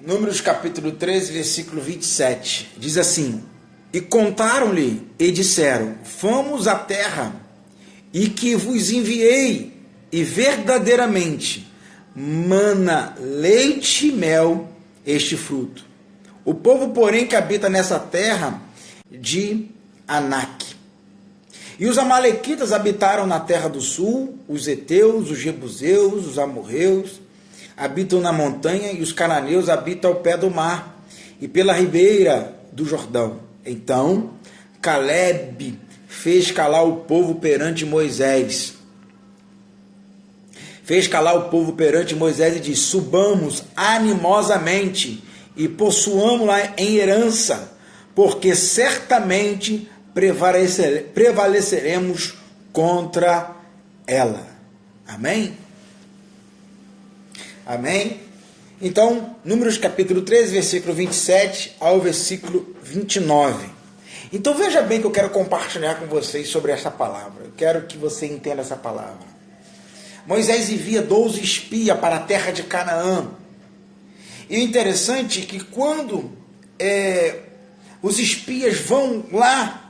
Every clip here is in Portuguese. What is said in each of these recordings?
Números capítulo 13, versículo 27. Diz assim: E contaram-lhe e disseram: Fomos à terra, e que vos enviei, e verdadeiramente mana leite e mel este fruto. O povo, porém, que habita nessa terra de Anak. E os amalequitas habitaram na terra do sul, os heteus, os jebuseus, os amorreus, habitam na montanha, e os cananeus habitam ao pé do mar, e pela ribeira do Jordão. Então, Caleb fez calar o povo perante Moisés. Fez calar o povo perante Moisés e disse: Subamos animosamente e possuamos-la em herança, porque certamente prevaleceremos contra ela. Amém? Amém? Então, Números capítulo 13, versículo 27 ao versículo 29. Então veja bem que eu quero compartilhar com vocês sobre essa palavra. Eu quero que você entenda essa palavra. Moisés envia 12 espias para a terra de Canaã. E o interessante é que quando os espias vão lá,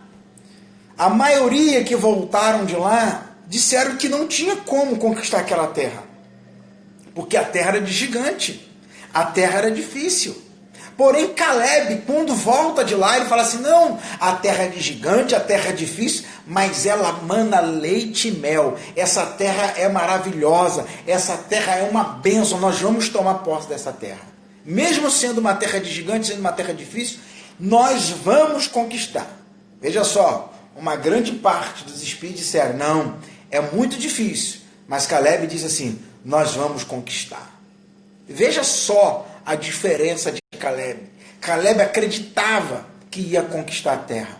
a maioria que voltaram de lá disseram que não tinha como conquistar aquela terra, porque a terra era de gigante, a terra era difícil. Porém, Caleb, quando volta de lá, ele fala assim: não, a terra é de gigante, a terra é difícil, mas ela mana leite e mel. Essa terra é maravilhosa, essa terra é uma bênção, nós vamos tomar posse dessa terra. Mesmo sendo uma terra de gigante, sendo uma terra difícil, nós vamos conquistar. Veja só, uma grande parte dos espias disseram: não, é muito difícil. Mas Caleb diz assim: nós vamos conquistar. Veja só a diferença de Caleb. Caleb acreditava que ia conquistar a terra.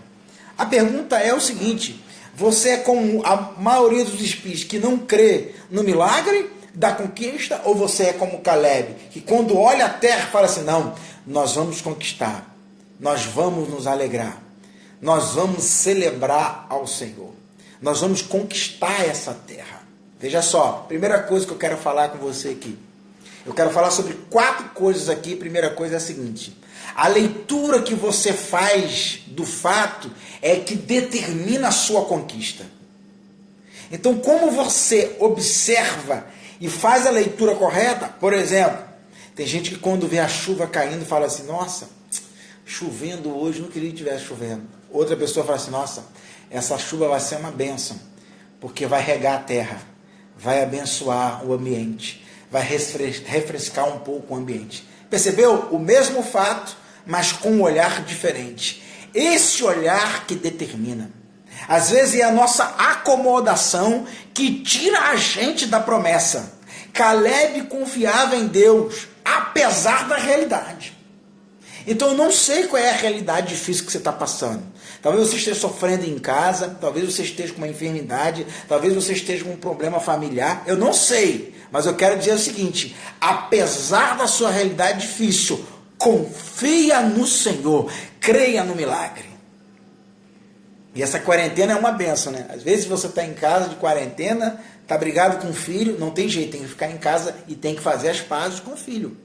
A pergunta é o seguinte: você é como a maioria dos espias que não crê no milagre da conquista, ou você é como Caleb, que quando olha a terra fala assim: não, nós vamos conquistar, nós vamos nos alegrar, nós vamos celebrar ao Senhor, nós vamos conquistar essa terra. Veja só, primeira coisa que eu quero falar com você aqui, eu quero falar sobre 4 coisas aqui. Primeira coisa é a seguinte: a leitura que você faz do fato é que determina a sua conquista. Então, como você observa e faz a leitura correta, por exemplo, tem gente que quando vê a chuva caindo fala assim: nossa, chovendo hoje, não queria que estivesse chovendo. Outra pessoa fala assim: nossa, essa chuva vai ser uma bênção, porque vai regar a terra, vai abençoar o ambiente, vai refrescar um pouco o ambiente. Percebeu? O mesmo fato, mas com um olhar diferente. Esse olhar que determina. Às vezes é a nossa acomodação que tira a gente da promessa. Caleb confiava em Deus, apesar da realidade. Então eu não sei qual é a realidade difícil que você está passando. Talvez você esteja sofrendo em casa, talvez você esteja com uma enfermidade, talvez você esteja com um problema familiar, eu não sei. Mas eu quero dizer o seguinte: apesar da sua realidade difícil, confia no Senhor, creia no milagre. E essa quarentena é uma bênção, né? Às vezes você está em casa de quarentena, está brigado com o filho, não tem jeito, tem que ficar em casa e tem que fazer as pazes com o filho.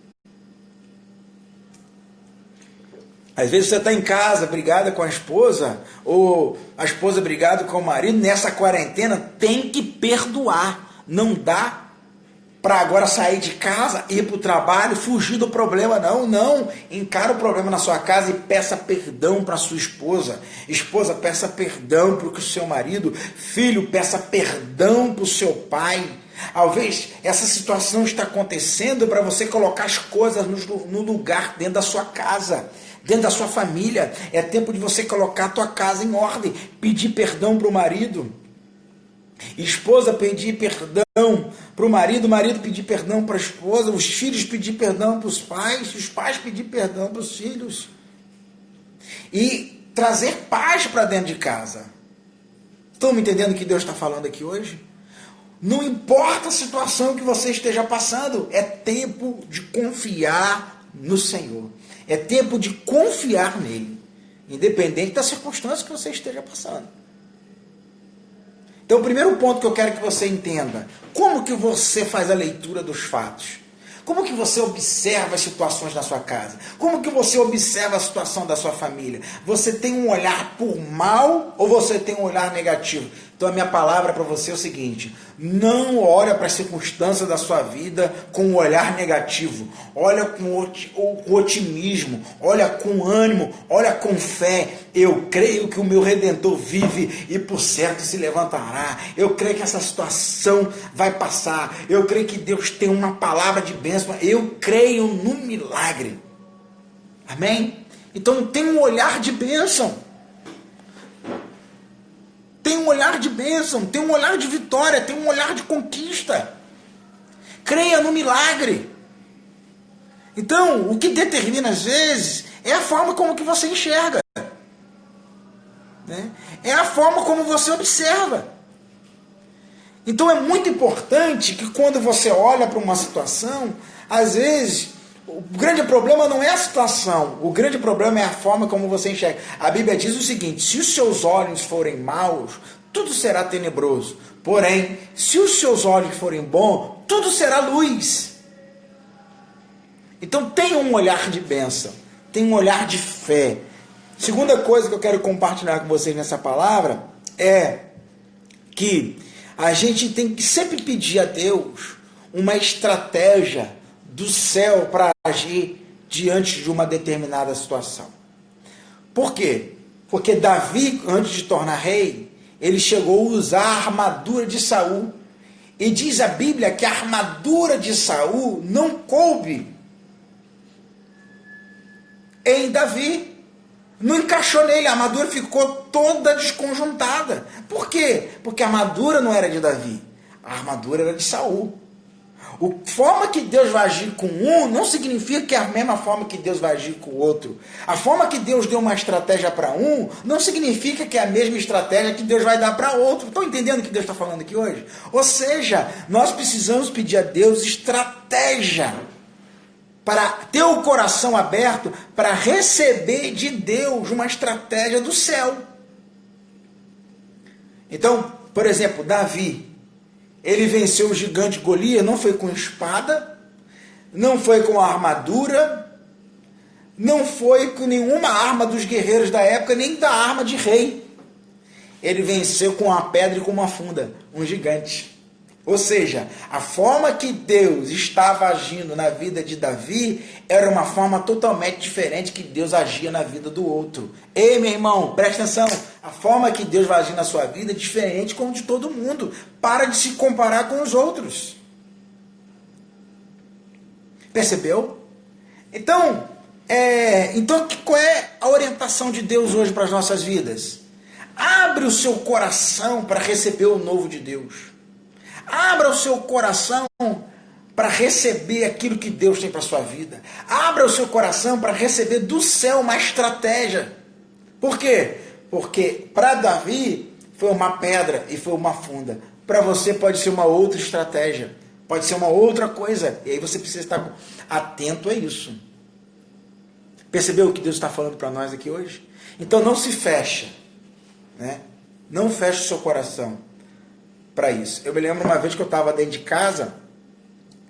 Às vezes você está em casa brigada com a esposa, ou a esposa brigada com o marido, nessa quarentena tem que perdoar. Não dá para agora sair de casa, ir para o trabalho, fugir do problema, não. Encara o problema na sua casa e peça perdão para sua esposa. Esposa, peça perdão para o seu marido. Filho, peça perdão para o seu pai. Talvez essa situação está acontecendo para você colocar as coisas no lugar dentro da sua casa, dentro da sua família. É tempo de você colocar a tua casa em ordem, pedir perdão para o marido. Esposa pedir perdão para o marido pedir perdão para a esposa, os filhos pedir perdão para os pais pedir perdão para os filhos. E trazer paz para dentro de casa. Estão me entendendo o que Deus está falando aqui hoje? Não importa a situação que você esteja passando, é tempo de confiar no Senhor. É tempo de confiar nele, independente da circunstância que você esteja passando. Então, o primeiro ponto que eu quero que você entenda: como que você faz a leitura dos fatos? Como que você observa as situações na sua casa? Como que você observa a situação da sua família? Você tem um olhar por mal ou você tem um olhar negativo? Então a minha palavra para você é o seguinte: não olha para as circunstâncias da sua vida com um olhar negativo. Olha com otimismo, olha com ânimo, olha com fé. Eu creio que o meu Redentor vive e por certo se levantará. Eu creio que essa situação vai passar. Eu creio que Deus tem uma palavra de bênção. Eu creio no milagre. Amém? Então tem um olhar de bênção. Tem um olhar de bênção, tem um olhar de vitória, tem um olhar de conquista. Creia no milagre. Então, o que determina às vezes é a forma como que você enxerga. Né? É a forma como você observa. Então é muito importante que quando você olha para uma situação, às vezes o grande problema não é a situação, o grande problema é a forma como você enxerga. A Bíblia diz o seguinte: se os seus olhos forem maus, tudo será tenebroso. Porém, se os seus olhos forem bons, tudo será luz. Então tenha um olhar de bênção, tenha um olhar de fé. Segunda coisa que eu quero compartilhar com vocês nessa palavra é que a gente tem que sempre pedir a Deus uma estratégia do céu para agir diante de uma determinada situação. Por quê? Porque Davi, antes de tornar rei, ele chegou a usar a armadura de Saul. E diz a Bíblia que a armadura de Saul não coube em Davi. Não encaixou nele, a armadura ficou toda desconjuntada. Por quê? Porque a armadura não era de Davi, a armadura era de Saul. A forma que Deus vai agir com um não significa que é a mesma forma que Deus vai agir com o outro. A forma que Deus deu uma estratégia para um não significa que é a mesma estratégia que Deus vai dar para outro. Estão entendendo o que Deus está falando aqui hoje? Ou seja, nós precisamos pedir a Deus estratégia para ter o coração aberto para receber de Deus uma estratégia do céu. Então, por exemplo, Davi, ele venceu o gigante Golias, não foi com espada, não foi com armadura, não foi com nenhuma arma dos guerreiros da época, nem da arma de rei. Ele venceu com uma pedra e com uma funda, um gigante. Ou seja, a forma que Deus estava agindo na vida de Davi era uma forma totalmente diferente que Deus agia na vida do outro. Ei, meu irmão, presta atenção. A forma que Deus vai agir na sua vida é diferente como de todo mundo. Para de se comparar com os outros. Percebeu? Então qual é a orientação de Deus hoje para as nossas vidas? Abre o seu coração para receber o novo de Deus. Abra o seu coração para receber aquilo que Deus tem para a sua vida. Abra o seu coração para receber do céu uma estratégia. Por quê? Porque para Davi foi uma pedra e foi uma funda. Para você pode ser uma outra estratégia. Pode ser uma outra coisa. E aí você precisa estar atento a isso. Percebeu o que Deus está falando para nós aqui hoje? Então não se fecha. Né? Não feche o seu coração para isso. Eu me lembro uma vez que eu estava dentro de casa,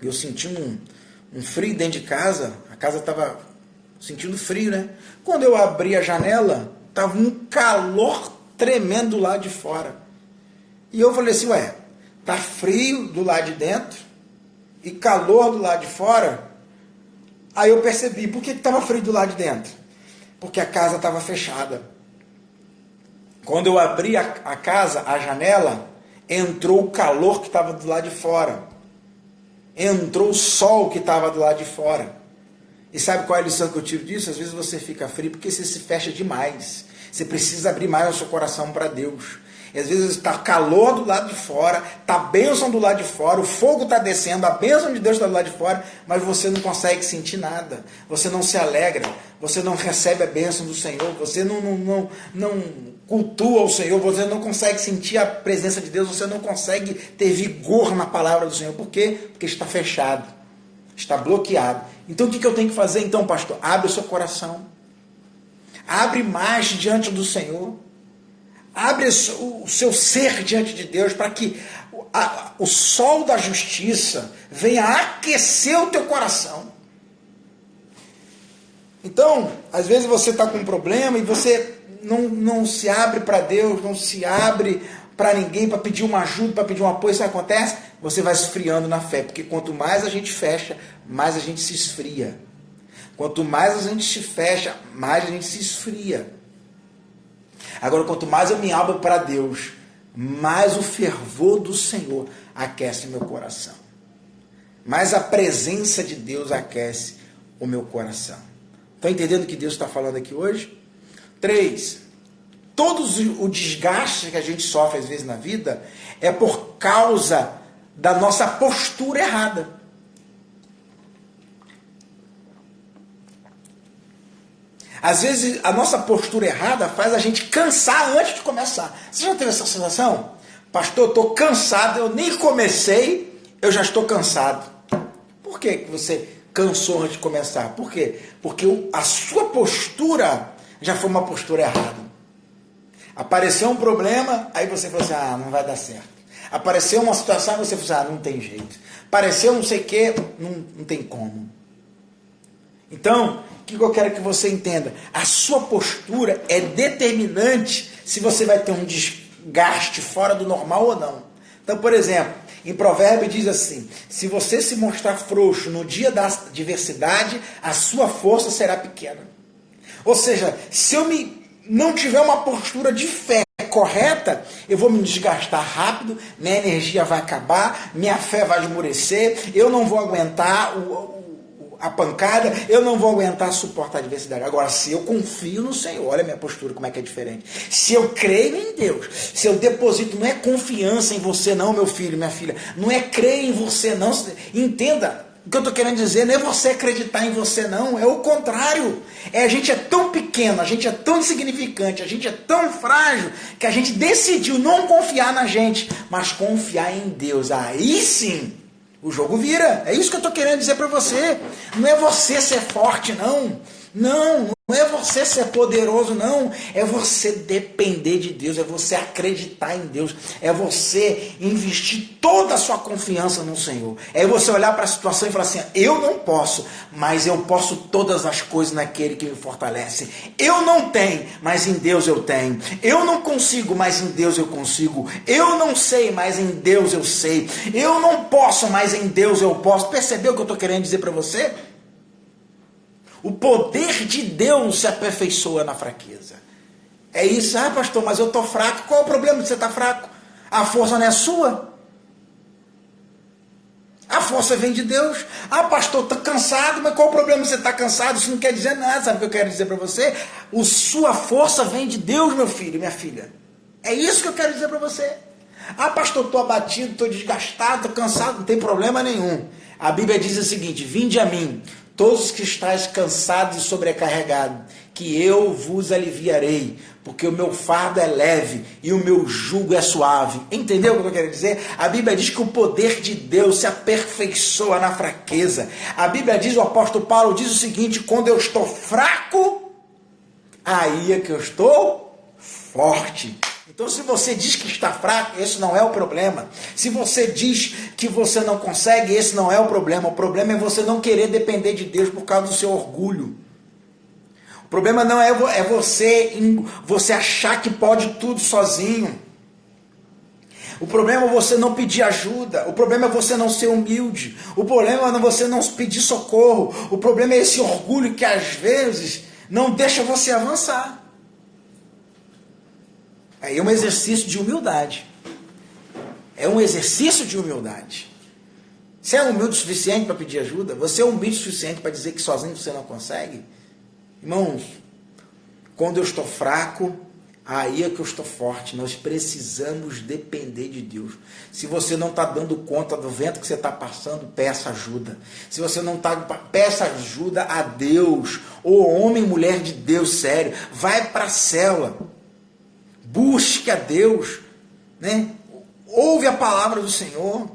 e eu senti um frio dentro de casa, a casa estava sentindo frio, né? Quando eu abri a janela, estava um calor tremendo lá de fora. E eu falei assim, ué, tá frio do lado de dentro e calor do lado de fora? Aí eu percebi, por que estava frio do lado de dentro? Porque a casa estava fechada. Quando eu abri a casa, a janela, entrou o calor que estava do lado de fora. Entrou o sol que estava do lado de fora. E sabe qual é a lição que eu tiro disso? Às vezes você fica frio porque você se fecha demais. Você precisa abrir mais o seu coração para Deus. E às vezes está calor do lado de fora, está bênção do lado de fora, o fogo está descendo, a bênção de Deus está do lado de fora, mas você não consegue sentir nada. Você não se alegra, você não recebe a bênção do Senhor, você não cultua o Senhor, você não consegue sentir a presença de Deus, você não consegue ter vigor na palavra do Senhor. Por quê? Porque está fechado, está bloqueado. Então o que eu tenho que fazer então, pastor? Abre o seu coração. Abre mais diante do Senhor. Abre o seu ser diante de Deus para que o sol da justiça venha aquecer o teu coração. Então, às vezes você está com um problema e você não se abre para Deus, não se abre para ninguém, para pedir uma ajuda, para pedir um apoio. Isso acontece, você vai esfriando na fé, porque quanto mais a gente fecha, mais a gente se esfria. Quanto mais a gente se fecha, mais a gente se esfria. Agora, quanto mais eu me abro para Deus, mais o fervor do Senhor aquece meu coração. Mais a presença de Deus aquece o meu coração. Estão entendendo o que Deus está falando aqui hoje? 3. Todo o desgaste que a gente sofre às vezes na vida é por causa da nossa postura errada. Às vezes a nossa postura errada faz a gente cansar antes de começar. Você já teve essa sensação? Pastor, eu estou cansado, eu nem comecei, eu já estou cansado. Por que você cansou antes de começar? Por quê? Porque a sua postura já foi uma postura errada. Apareceu um problema, aí você falou assim, não vai dar certo. Apareceu uma situação, você falou assim, não tem jeito. Apareceu não sei o que, não tem como. Então, o que eu quero que você entenda? A sua postura é determinante se você vai ter um desgaste fora do normal ou não. Então, por exemplo, em Provérbios diz assim, se você se mostrar frouxo no dia da adversidade, a sua força será pequena. Ou seja, se eu não tiver uma postura de fé correta, eu vou me desgastar rápido, minha energia vai acabar, minha fé vai esmorecer, eu não vou aguentar a pancada, eu não vou aguentar suportar a adversidade. Agora, se eu confio no Senhor, olha a minha postura, como é que é diferente. Se eu creio em Deus, se eu deposito, não é confiança em você não, meu filho, minha filha, não é crer em você não, entenda, o que eu estou querendo dizer não é você acreditar em você não, é o contrário. A gente é tão pequeno, a gente é tão insignificante, a gente é tão frágil, que a gente decidiu não confiar na gente, mas confiar em Deus. Aí sim, o jogo vira. É isso que eu estou querendo dizer para você. Não é você ser forte, não. Não é você ser poderoso, não. É você depender de Deus, é você acreditar em Deus, é você investir toda a sua confiança no Senhor. É você olhar para a situação e falar assim, eu não posso, mas eu posso todas as coisas naquele que me fortalece. Eu não tenho, mas em Deus eu tenho. Eu não consigo, mas em Deus eu consigo. Eu não sei, mas em Deus eu sei. Eu não posso, mas em Deus eu posso. Percebeu o que eu estou querendo dizer para você? O poder de Deus se aperfeiçoa na fraqueza. É isso, pastor, mas eu estou fraco. Qual é o problema de você estar fraco? A força não é sua. A força vem de Deus. Pastor, estou cansado, mas qual o problema de você estar cansado? Isso não quer dizer nada, sabe o que eu quero dizer para você? Sua força vem de Deus, meu filho, minha filha. É isso que eu quero dizer para você. Pastor, estou abatido, estou desgastado, estou cansado, não tem problema nenhum. A Bíblia diz o seguinte, vinde a mim, todos os que estáis cansados e sobrecarregados, que eu vos aliviarei, porque o meu fardo é leve e o meu jugo é suave. Entendeu o que eu quero dizer? A Bíblia diz que o poder de Deus se aperfeiçoa na fraqueza. A Bíblia diz, o apóstolo Paulo diz o seguinte, quando eu estou fraco, aí é que eu estou forte. Então, se você diz que está fraco, esse não é o problema. Se você diz que você não consegue, esse não é o problema. O problema é você não querer depender de Deus por causa do seu orgulho. O problema não é você achar que pode tudo sozinho. O problema é você não pedir ajuda. O problema é você não ser humilde. O problema é você não pedir socorro. O problema é esse orgulho que às vezes não deixa você avançar. Aí é um exercício de humildade. É um exercício de humildade. Você é humilde o suficiente para pedir ajuda? Você é humilde o suficiente para dizer que sozinho você não consegue? Irmãos, quando eu estou fraco, aí é que eu estou forte. Nós precisamos depender de Deus. Se você não está dando conta do vento que você está passando, peça ajuda. Se você não está, peça ajuda a Deus. Ô homem e mulher de Deus, sério. Vai para a célula. Busque a Deus, né? Ouve a palavra do Senhor.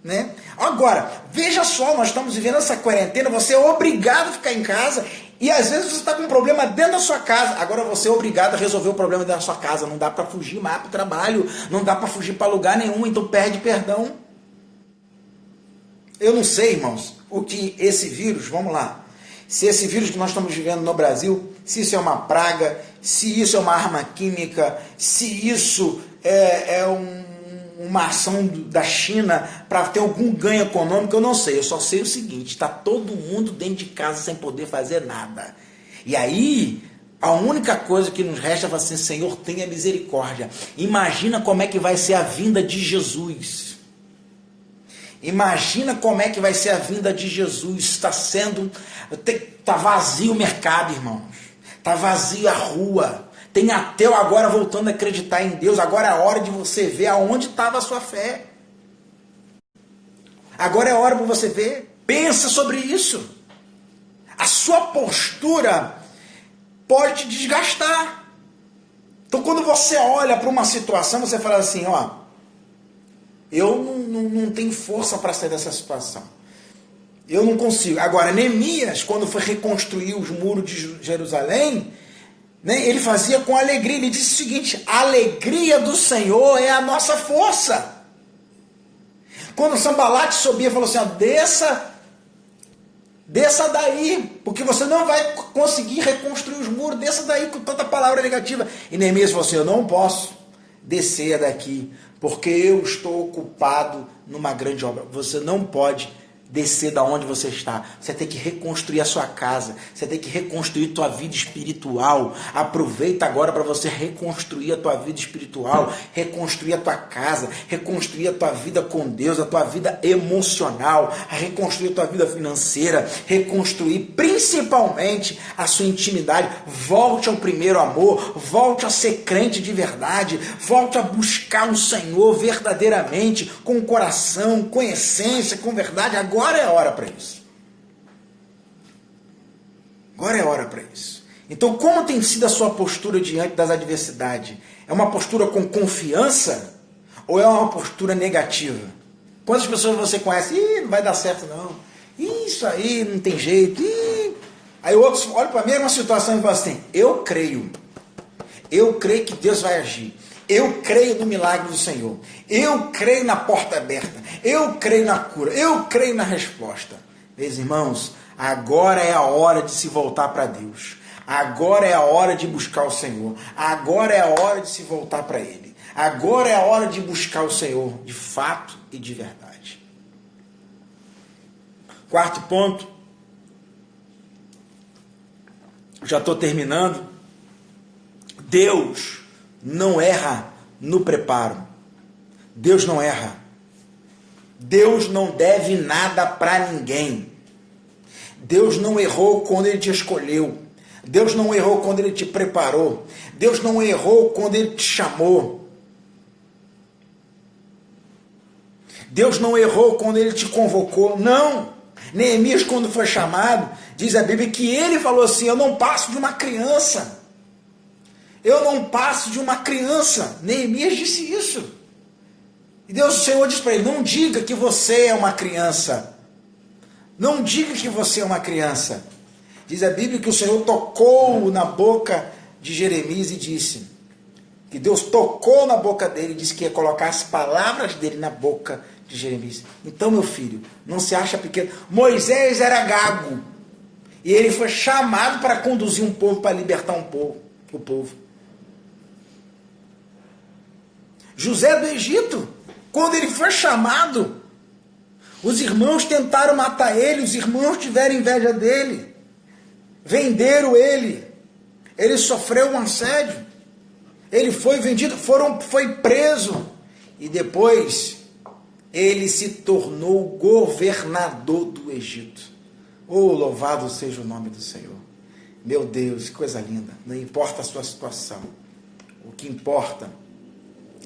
né? Agora, veja só, nós estamos vivendo essa quarentena, você é obrigado a ficar em casa, e às vezes você está com um problema dentro da sua casa, agora você é obrigado a resolver o problema dentro da sua casa, não dá para fugir mais para o trabalho, não dá para fugir para lugar nenhum, então pede perdão. Eu não sei, irmãos, o que esse vírus, vamos lá, se esse vírus que nós estamos vivendo no Brasil, se isso é uma praga, se isso é uma arma química, se isso é uma ação da China para ter algum ganho econômico, eu não sei. Eu só sei o seguinte, está todo mundo dentro de casa sem poder fazer nada. E aí, a única coisa que nos resta é assim, Senhor, tenha misericórdia. Imagina como é que vai ser a vinda de Jesus. Imagina como é que vai ser a vinda de Jesus. Está vazio o mercado, irmãos. Está vazia a rua. Tem ateu agora voltando a acreditar em Deus. Agora é a hora de você ver aonde estava a sua fé. Agora é a hora para você ver. Pensa sobre isso. A sua postura pode te desgastar. Então quando você olha para uma situação, você fala assim, ó, eu não tenho força para sair dessa situação. Eu não consigo. Agora, Neemias, quando foi reconstruir os muros de Jerusalém, né, ele fazia com alegria. Ele disse o seguinte, a alegria do Senhor é a nossa força. Quando Sambalate subia, falou assim, ó, desça daí, porque você não vai conseguir reconstruir os muros, desça daí com tanta palavra negativa. E Neemias falou assim, eu não posso descer daqui, porque eu estou ocupado numa grande obra. Você não pode descer da onde você está. Você tem que reconstruir a sua casa. Você tem que reconstruir a tua vida espiritual. Aproveita agora para você reconstruir a tua vida espiritual, reconstruir a tua casa, reconstruir a tua vida com Deus, a tua vida emocional, reconstruir a tua vida financeira, reconstruir principalmente a sua intimidade. Volte ao primeiro amor, volte a ser crente de verdade, volte a buscar o Senhor verdadeiramente, com o coração, com essência, com verdade. Agora é a hora para isso. Agora é a hora para isso. Então, como tem sido a sua postura diante das adversidades? É uma postura com confiança ou é uma postura negativa? Quantas pessoas você conhece? Ih, não vai dar certo não. Isso aí não tem jeito. Ih. Aí outros olham para a mesma situação e falam assim, eu creio que Deus vai agir. Eu creio no milagre do Senhor. Eu creio na porta aberta. Eu creio na cura. Eu creio na resposta. Meus irmãos, agora é a hora de se voltar para Deus. Agora é a hora de buscar o Senhor. Agora é a hora de se voltar para Ele. Agora é a hora de buscar o Senhor de fato e de verdade. Quarto ponto. Já estou terminando. Deus não erra no preparo. Deus não erra. Deus não deve nada para ninguém. Deus não errou quando Ele te escolheu. Deus não errou quando Ele te preparou. Deus não errou quando Ele te chamou. Deus não errou quando Ele te convocou. Não. Neemias, quando foi chamado, diz a Bíblia que ele falou assim, eu não passo de uma criança. Eu não passo de uma criança. Neemias disse isso. E Deus, o Senhor, disse para ele, não diga que você é uma criança. Não diga que você é uma criança. Diz a Bíblia que o Senhor tocou na boca de Jeremias e disse, que Deus tocou na boca dele e disse que ia colocar as palavras dele na boca de Jeremias. Então, meu filho, não se acha pequeno. Moisés era gago. E ele foi chamado para conduzir um povo, para libertar o povo. José do Egito, quando ele foi chamado, os irmãos tentaram matar ele, os irmãos tiveram inveja dele, venderam ele, ele sofreu um assédio, ele foi vendido, foi preso, e depois ele se tornou governador do Egito. Oh, louvado seja o nome do Senhor. Meu Deus, que coisa linda. Não importa a sua situação, o que importa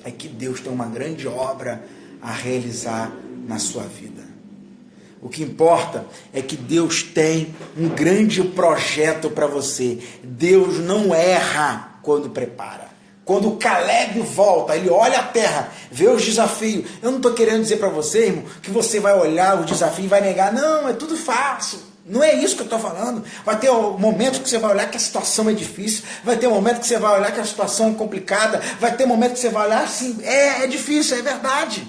é que Deus tem uma grande obra a realizar na sua vida. O que importa é que Deus tem um grande projeto para você. Deus não erra quando prepara. Quando o Caleb volta, ele olha a terra, vê os desafios. Eu não estou querendo dizer para você, irmão, que você vai olhar o desafio e vai negar. Não, é tudo fácil. Não é isso que eu estou falando. Vai ter um momento que você vai olhar que a situação é difícil. Vai ter um momento que você vai olhar que a situação é complicada. Vai ter um momento que você vai olhar assim, é difícil, é verdade.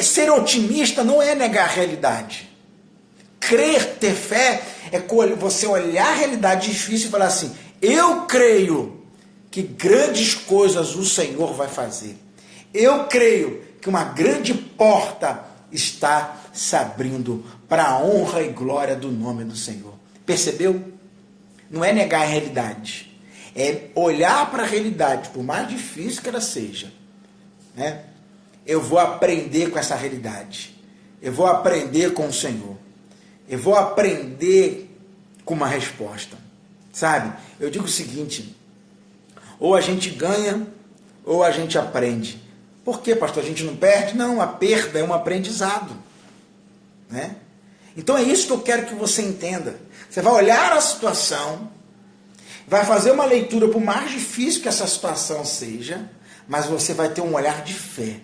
Ser otimista não é negar a realidade. Crer, ter fé, é você olhar a realidade difícil e falar assim, eu creio que grandes coisas o Senhor vai fazer. Eu creio que uma grande porta está se abrindo para a honra e glória do nome do Senhor. Percebeu? Não é negar a realidade. É olhar para a realidade, por mais difícil que ela seja. Né? Eu vou aprender com essa realidade. Eu vou aprender com o Senhor. Eu vou aprender com uma resposta. Sabe? Eu digo o seguinte... Ou a gente ganha, ou a gente aprende. Por que, pastor? A gente não perde? Não, a perda é um aprendizado. Né? Então é isso que eu quero que você entenda. Você vai olhar a situação, vai fazer uma leitura, por mais difícil que essa situação seja, mas você vai ter um olhar de fé.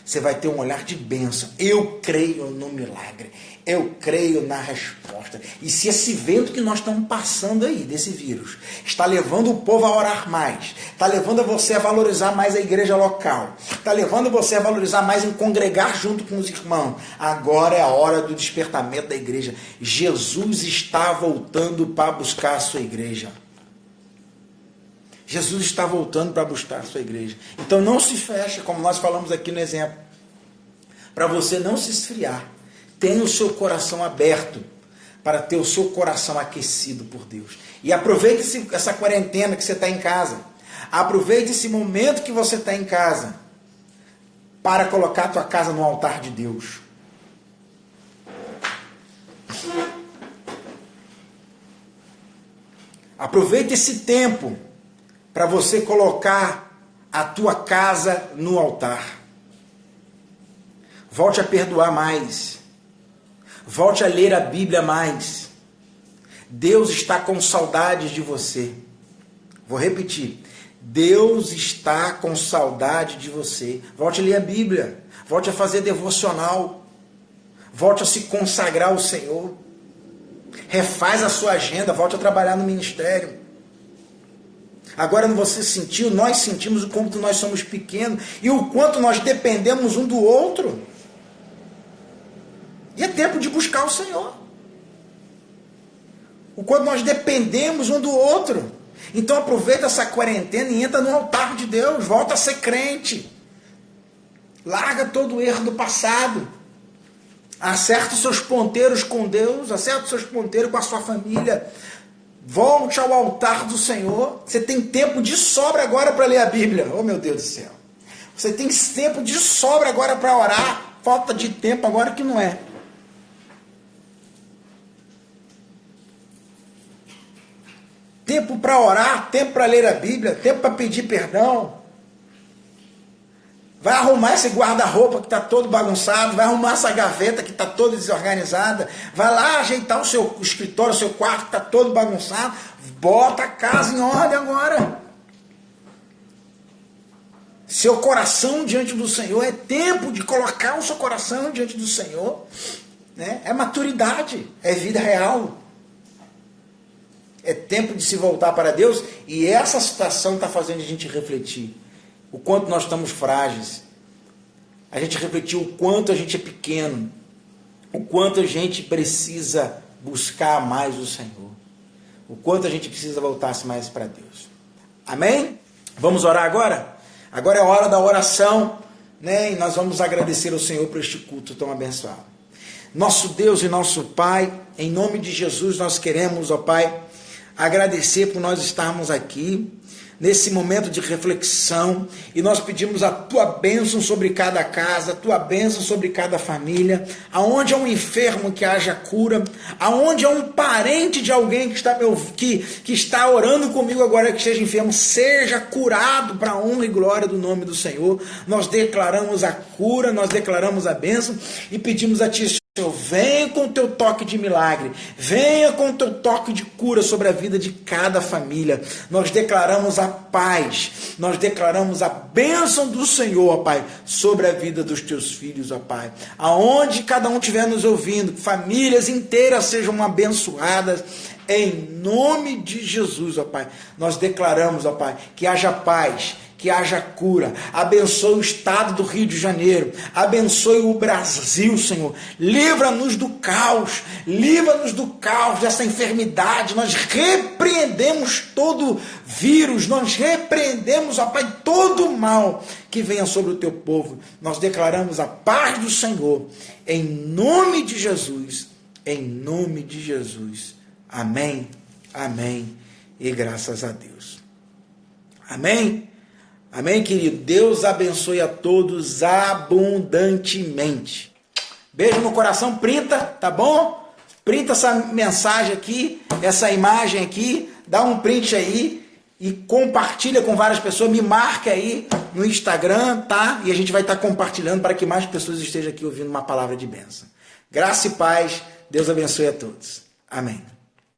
Você vai ter um olhar de bênção. Eu creio no milagre. Eu creio na resposta. E se esse vento que nós estamos passando aí, desse vírus, está levando o povo a orar mais, está levando você a valorizar mais a igreja local, está levando você a valorizar mais em congregar junto com os irmãos, agora é a hora do despertamento da igreja. Jesus está voltando para buscar a sua igreja. Jesus está voltando para buscar a sua igreja. Então não se feche, como nós falamos aqui no exemplo, para você não se esfriar. Tenha o seu coração aberto para ter o seu coração aquecido por Deus. E aproveite essa quarentena que você está em casa. Aproveite esse momento que você está em casa para colocar a tua casa no altar de Deus. Aproveite esse tempo para você colocar a tua casa no altar. Volte a perdoar mais. Volte a ler a Bíblia mais. Deus está com saudades de você. Vou repetir. Deus está com saudade de você. Volte a ler a Bíblia. Volte a fazer devocional. Volte a se consagrar ao Senhor. Refaz a sua agenda. Volte a trabalhar no ministério. Agora você sentiu, nós sentimos o quanto nós somos pequenos e o quanto nós dependemos um do outro. E é tempo de buscar o Senhor. O quanto nós dependemos um do outro. Então aproveita essa quarentena e entra no altar de Deus. Volta a ser crente. Larga todo o erro do passado. Acerta os seus ponteiros com Deus. Acerta os seus ponteiros com a sua família. Volte ao altar do Senhor. Você tem tempo de sobra agora para ler a Bíblia. Oh, meu Deus do céu. Você tem tempo de sobra agora para orar. Falta de tempo agora que não é. Tempo para orar, tempo para ler a Bíblia, tempo para pedir perdão. Vai arrumar esse guarda-roupa que está todo bagunçado, vai arrumar essa gaveta que está toda desorganizada, vai lá ajeitar o seu escritório, o seu quarto que está todo bagunçado, bota a casa em ordem agora. Seu coração diante do Senhor, é tempo de colocar o seu coração diante do Senhor, né? É maturidade, é vida real. É tempo de se voltar para Deus e essa situação está fazendo a gente refletir o quanto nós estamos frágeis. A gente refletiu o quanto a gente é pequeno, o quanto a gente precisa buscar mais o Senhor, o quanto a gente precisa voltar-se mais para Deus. Amém? Vamos orar agora? Agora é a hora da oração, né? E nós vamos agradecer ao Senhor por este culto tão abençoado. Nosso Deus e nosso Pai, em nome de Jesus nós queremos, ó Pai, agradecer por nós estarmos aqui, nesse momento de reflexão, e nós pedimos a Tua bênção sobre cada casa, a Tua bênção sobre cada família, aonde há um enfermo que haja cura, aonde há um parente de alguém que está orando comigo agora que esteja enfermo, seja curado para a honra e glória do nome do Senhor. Nós declaramos a cura, nós declaramos a bênção e pedimos a Ti, Senhor, venha com o teu toque de milagre, venha com o teu toque de cura sobre a vida de cada família. Nós declaramos a paz, nós declaramos a bênção do Senhor, ó Pai, sobre a vida dos teus filhos, ó Pai. Aonde cada um estiver nos ouvindo, famílias inteiras sejam abençoadas, em nome de Jesus, ó Pai. Nós declaramos, ó Pai, que haja paz, que haja cura, abençoe o estado do Rio de Janeiro, abençoe o Brasil, Senhor, livra-nos do caos, dessa enfermidade, nós repreendemos todo vírus, nós repreendemos, ó Pai, todo mal que venha sobre o teu povo, nós declaramos a paz do Senhor, em nome de Jesus, amém, amém, e graças a Deus, amém. Amém, querido? Deus abençoe a todos abundantemente. Beijo no coração, printa, tá bom? Printa essa mensagem aqui, essa imagem aqui, dá um print aí e compartilha com várias pessoas, me marca aí no Instagram, tá? E a gente vai estar compartilhando para que mais pessoas estejam aqui ouvindo uma palavra de bênção. Graça e paz, Deus abençoe a todos. Amém.